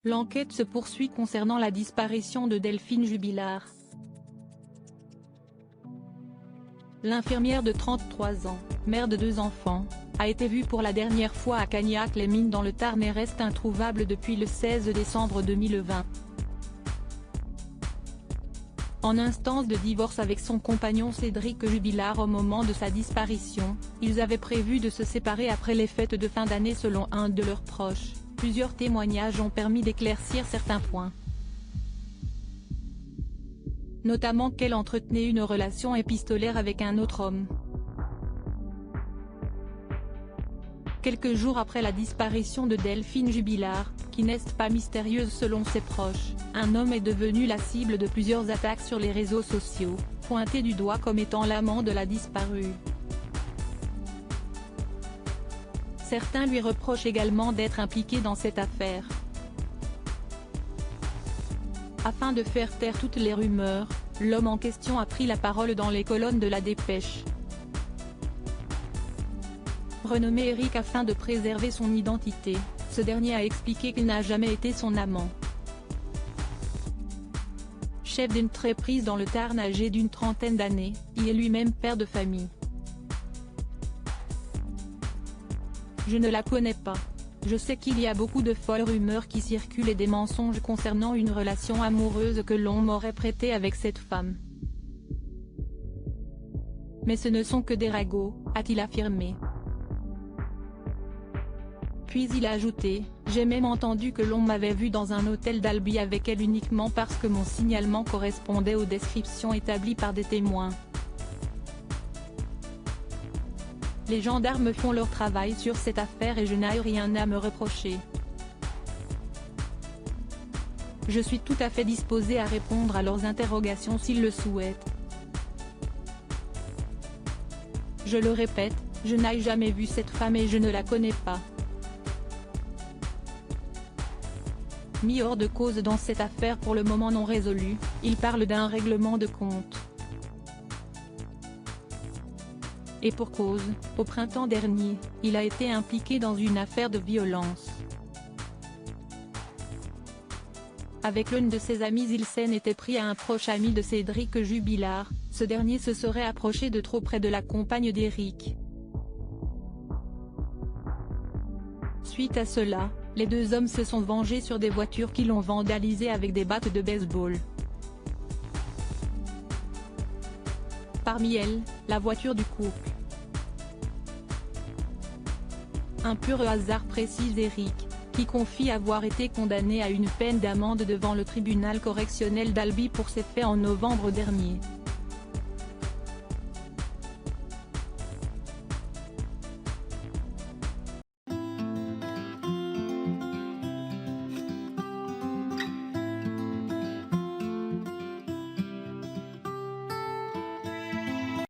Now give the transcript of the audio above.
L'enquête se poursuit concernant la disparition de Delphine Jubilard. L'infirmière de 33 ans, mère de 2 enfants, a été vue pour la dernière fois à Cagnac-les-Mines dans le Tarn et reste introuvable depuis le 16 décembre 2020. En instance de divorce avec son compagnon Cédric Jubilard au moment de sa disparition, ils avaient prévu de se séparer après les fêtes de fin d'année selon un de leurs proches. Plusieurs témoignages ont permis d'éclaircir certains points. Notamment qu'elle entretenait une relation épistolaire avec un autre homme. Quelques jours après la disparition de Delphine Jubilard, qui n'est pas mystérieuse selon ses proches, un homme est devenu la cible de plusieurs attaques sur les réseaux sociaux, pointé du doigt comme étant l'amant de la disparue. Certains lui reprochent également d'être impliqué dans cette affaire. Afin de faire taire toutes les rumeurs, l'homme en question a pris la parole dans les colonnes de La Dépêche. Renommé Eric afin de préserver son identité, ce dernier a expliqué qu'il n'a jamais été son amant. Chef d'une entreprise dans le Tarn âgé d'une trentaine d'années, il est lui-même père de famille. Je ne la connais pas. Je sais qu'il y a beaucoup de folles rumeurs qui circulent et des mensonges concernant une relation amoureuse que l'on m'aurait prêtée avec cette femme. Mais ce ne sont que des ragots, a-t-il affirmé. Puis il a ajouté, j'ai même entendu que l'on m'avait vu dans un hôtel d'Albi avec elle uniquement parce que mon signalement correspondait aux descriptions établies par des témoins. Les gendarmes font leur travail sur cette affaire et je n'ai rien à me reprocher. Je suis tout à fait disposé à répondre à leurs interrogations s'ils le souhaitent. Je le répète, je n'ai jamais vu cette femme et je ne la connais pas. Mis hors de cause dans cette affaire pour le moment non résolue, il parle d'un règlement de compte. Et pour cause, au printemps dernier, il a été impliqué dans une affaire de violence. Avec l'une de ses amies il s'en était pris à un proche ami de Cédric Jubilard, ce dernier se serait approché de trop près de la compagne d'Eric. Suite à cela, les 2 hommes se sont vengés sur des voitures qui l'ont vandalisé avec des battes de baseball. Parmi elles, la voiture du couple. Un pur hasard précise Eric, qui confie avoir été condamné à une peine d'amende devant le tribunal correctionnel d'Albi pour ces faits en novembre dernier.